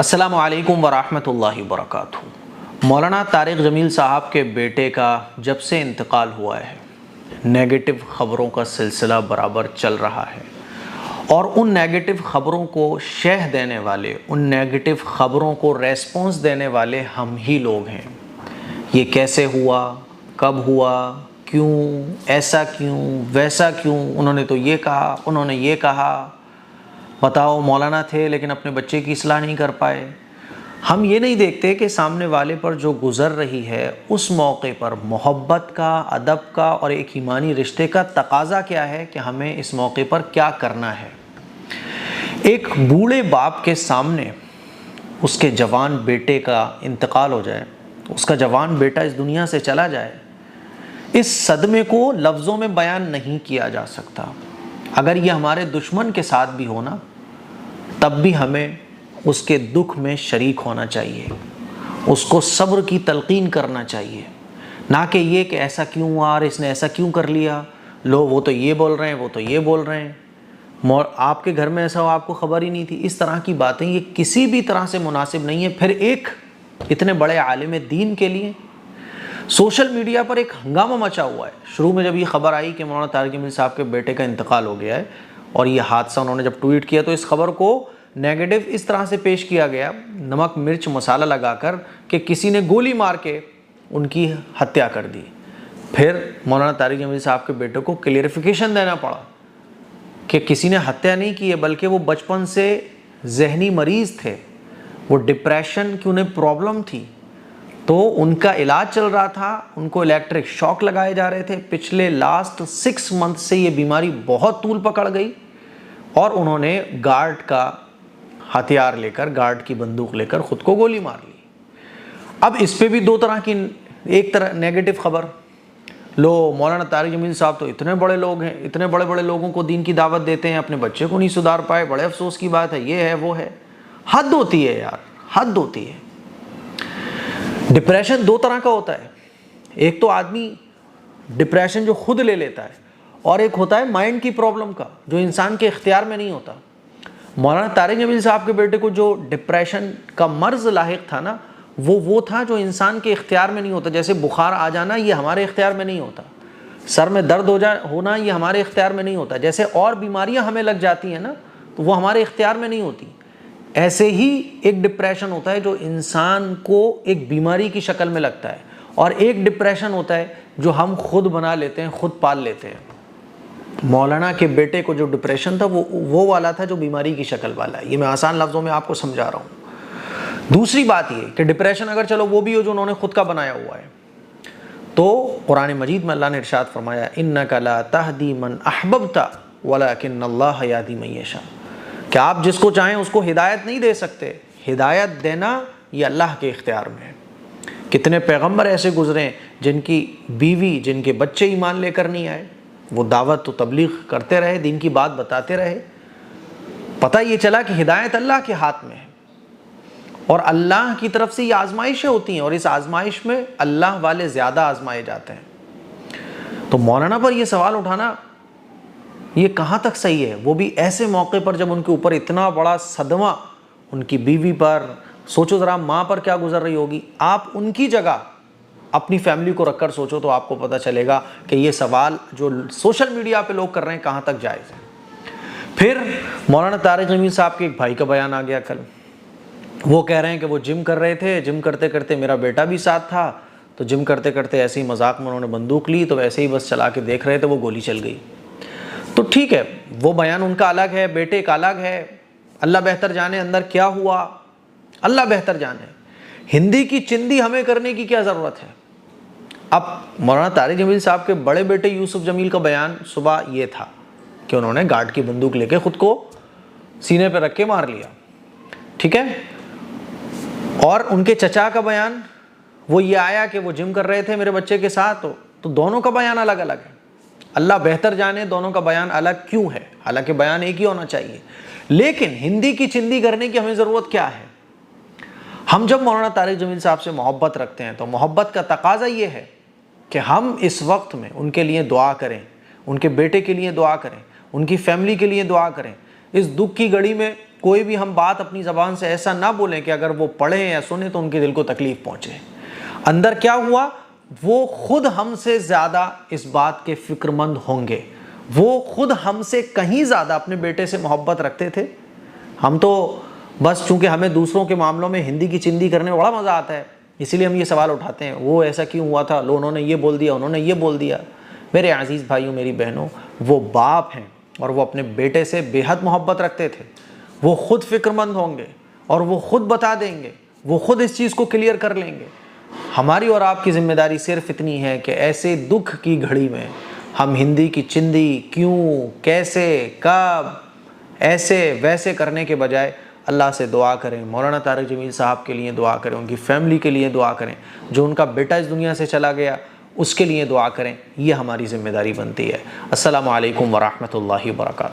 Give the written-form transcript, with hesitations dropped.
السلام علیکم ورحمۃ اللہ وبرکاتہ۔ مولانا طارق جمیل صاحب کے بیٹے کا جب سے انتقال ہوا ہے نیگیٹو خبروں کا سلسلہ برابر چل رہا ہے، اور ان نیگیٹو خبروں کو شہ دینے والے، ان نیگیٹو خبروں کو ریسپانس دینے والے ہم ہی لوگ ہیں۔ یہ کیسے ہوا، کب ہوا، کیوں، ایسا کیوں، ویسا کیوں، انہوں نے تو یہ کہا، انہوں نے یہ کہا، بتاؤ مولانا تھے لیکن اپنے بچے کی اصلاح نہیں کر پائے۔ ہم یہ نہیں دیکھتے کہ سامنے والے پر جو گزر رہی ہے اس موقع پر محبت کا، ادب کا اور ایک ایمانی رشتے کا تقاضا کیا ہے کہ ہمیں اس موقع پر کیا کرنا ہے۔ ایک بوڑھے باپ کے سامنے اس کے جوان بیٹے کا انتقال ہو جائے، اس کا جوان بیٹا اس دنیا سے چلا جائے، اس صدمے کو لفظوں میں بیان نہیں کیا جا سکتا۔ اگر یہ ہمارے دشمن کے ساتھ بھی ہونا تب بھی ہمیں اس کے دکھ میں شریک ہونا چاہیے، اس کو صبر کی تلقین کرنا چاہیے، نہ کہ یہ کہ ایسا کیوں ہوا اور اس نے ایسا کیوں کر لیا، لو وہ تو یہ بول رہے ہیں، وہ تو یہ بول رہے ہیں، آپ کے گھر میں ایسا ہو آپ کو خبر ہی نہیں تھی۔ اس طرح کی باتیں یہ کسی بھی طرح سے مناسب نہیں ہے۔ پھر ایک اتنے بڑے عالم دین کے لیے سوشل میڈیا پر ایک ہنگامہ مچا ہوا ہے۔ شروع میں جب یہ خبر آئی کہ مولانا طارق جمیل صاحب کے بیٹے کا انتقال ہو گیا ہے اور یہ حادثہ انہوں نے جب ٹویٹ کیا تو اس خبر کو نیگیٹو اس طرح سے پیش کیا گیا، نمک مرچ مسالہ لگا کر، کہ کسی نے گولی مار کے ان کی ہتیا کر دی۔ پھر مولانا طارق جمیل صاحب کے بیٹے کو کلیئرفیکیشن دینا پڑا کہ کسی نے ہتیا نہیں کی ہے، بلکہ وہ بچپن سے ذہنی مریض تھے، وہ ڈپریشن کی انہیں پرابلم تھی، تو ان کا علاج چل رہا تھا، ان کو الیکٹرک شاک لگائے جا رہے تھے۔ پچھلے لاسٹ 6 منتھ سے یہ بیماری بہت طول پکڑ گئی اور انہوں نے گارڈ کا ہتھیار لے کر، گارڈ کی بندوق لے کر خود کو گولی مار لی۔ اب اس پہ بھی دو طرح کی، ایک طرح نیگیٹو خبر، لو مولانا طارق جمیل صاحب تو اتنے بڑے لوگ ہیں، اتنے بڑے بڑے لوگوں کو دین کی دعوت دیتے ہیں، اپنے بچے کو نہیں سدھار پائے، بڑے افسوس کی بات ہے، یہ ہے وہ ہے۔ حد ہوتی ہے یار، حد ہوتی ہے۔ ڈپریشن دو طرح کا ہوتا ہے، ایک تو آدمی ڈپریشن جو خود لے لیتا ہے، اور ایک ہوتا ہے مائنڈ کی پرابلم کا جو انسان کے اختیار میں نہیں ہوتا۔ مولانا طارق جمیل صاحب کے بیٹے کو جو ڈپریشن کا مرض لاحق تھا نا، وہ تھا جو انسان کے اختیار میں نہیں ہوتا۔ جیسے بخار آ جانا یہ ہمارے اختیار میں نہیں ہوتا، سر میں درد ہونا یہ ہمارے اختیار میں نہیں ہوتا، جیسے اور بیماریاں ہمیں لگ جاتی ہیں نا تو وہ ہمارے اختیار میں نہیں ہوتی۔ ایسے ہی ایک ڈپریشن ہوتا ہے جو انسان کو ایک بیماری کی شکل میں لگتا ہے، اور ایک ڈپریشن ہوتا ہے جو ہم خود بنا لیتے ہیں، خود پال لیتے ہیں۔ مولانا کے بیٹے کو جو ڈپریشن تھا وہ والا تھا جو بیماری کی شکل والا ہے۔ یہ میں آسان لفظوں میں آپ کو سمجھا رہا ہوں۔ دوسری بات یہ کہ ڈپریشن اگر چلو وہ بھی ہو جو انہوں نے خود کا بنایا ہوا ہے، تو قرآن مجید میں اللہ نے ارشاد فرمایا اِنَّكَ لَا تَهْدِي مَنْ أَحْبَبْتَ وَلَكِنَّ اللَّهَ يَهْدِي مَن يَشَاءُ، کہ آپ جس کو چاہیں اس کو ہدایت نہیں دے سکتے، ہدایت دینا یہ اللہ کے اختیار میں ہے۔ کتنے پیغمبر ایسے گزرے جن کی بیوی، جن کے بچے ایمان لے کر نہیں آئے، وہ دعوت و تبلیغ کرتے رہے، دین کی بات بتاتے رہے، پتہ یہ چلا کہ ہدایت اللہ کے ہاتھ میں ہے، اور اللہ کی طرف سے یہ آزمائشیں ہوتی ہیں، اور اس آزمائش میں اللہ والے زیادہ آزمائے جاتے ہیں۔ تو مولانا پر یہ سوال اٹھانا یہ کہاں تک صحیح ہے، وہ بھی ایسے موقع پر جب ان کے اوپر اتنا بڑا صدمہ، ان کی بیوی پر، سوچو ذرا ماں پر کیا گزر رہی ہوگی۔ آپ ان کی جگہ اپنی فیملی کو رکھ کر سوچو تو آپ کو پتہ چلے گا کہ یہ سوال جو سوشل میڈیا پہ لوگ کر رہے ہیں کہاں تک جائز ہے۔ پھر مولانا طارق جمیل صاحب کے ایک بھائی کا بیان آ گیا کل، وہ کہہ رہے ہیں کہ وہ جم کر رہے تھے، جم کرتے کرتے میرا بیٹا بھی ساتھ تھا، تو جم کرتے کرتے ایسے ہی مذاق میں انہوں نے بندوق لی، تو ویسے ہی بس چلا کے دیکھ رہے تھے وہ گولی چل گئی۔ تو ٹھیک ہے، وہ بیان ان کا الگ ہے، بیٹے کا الگ ہے، اللہ بہتر جانے اندر کیا ہوا، اللہ بہتر جانے۔ ہندی کی چندی ہمیں کرنے کی کیا ضرورت ہے۔ اب مولانا طارق جمیل صاحب کے بڑے بیٹے یوسف جمیل کا بیان صبح یہ تھا کہ انہوں نے گارڈ کی بندوق لے کے خود کو سینے پہ رکھ کے مار لیا، ٹھیک ہے۔ اور ان کے چچا کا بیان وہ یہ آیا کہ وہ جم کر رہے تھے میرے بچے کے ساتھ، تو دونوں کا بیان الگ الگ ہے۔ اللہ بہتر جانے دونوں کا بیان الگ کیوں ہے، حالانکہ بیان ایک ہی ہونا چاہیے، لیکن ہندی کی چندی کرنے کی ہمیں ضرورت کیا ہے۔ ہم جب مولانا طارق جمیل صاحب سے محبت رکھتے ہیں تو محبت کا تقاضا یہ ہے کہ ہم اس وقت میں ان کے لیے دعا کریں، ان کے بیٹے کے لیے دعا کریں، ان کی فیملی کے لیے دعا کریں۔ اس دکھ کی گھڑی میں کوئی بھی ہم بات اپنی زبان سے ایسا نہ بولیں کہ اگر وہ پڑھیں یا سنیں تو ان کے دل کو تکلیف پہنچے۔ اندر کیا ہوا؟ وہ خود ہم سے زیادہ اس بات کے فکر مند ہوں گے، وہ خود ہم سے کہیں زیادہ اپنے بیٹے سے محبت رکھتے تھے۔ ہم تو بس چونکہ ہمیں دوسروں کے معاملوں میں ہندی کی چندی کرنے میں بڑا مزہ آتا ہے، اسی لیے ہم یہ سوال اٹھاتے ہیں، وہ ایسا کیوں ہوا تھا، لو انہوں نے یہ بول دیا، انہوں نے یہ بول دیا۔ میرے عزیز بھائیوں، میری بہنوں، وہ باپ ہیں اور وہ اپنے بیٹے سے بے حد محبت رکھتے تھے، وہ خود فکر مند ہوں گے اور وہ خود بتا دیں گے، وہ خود اس چیز کو کلیئر کر لیں گے۔ ہماری اور آپ کی ذمہ داری صرف اتنی ہے کہ ایسے دکھ کی گھڑی میں ہم ہندی کی چندی کیوں، کیسے، کب، ایسے ویسے کرنے کے بجائے اللہ سے دعا کریں، مولانا طارق جمیل صاحب کے لیے دعا کریں، ان کی فیملی کے لیے دعا کریں، جو ان کا بیٹا اس دنیا سے چلا گیا اس کے لیے دعا کریں۔ یہ ہماری ذمہ داری بنتی ہے۔ السلام علیکم ورحمۃ اللہ وبرکاتہ۔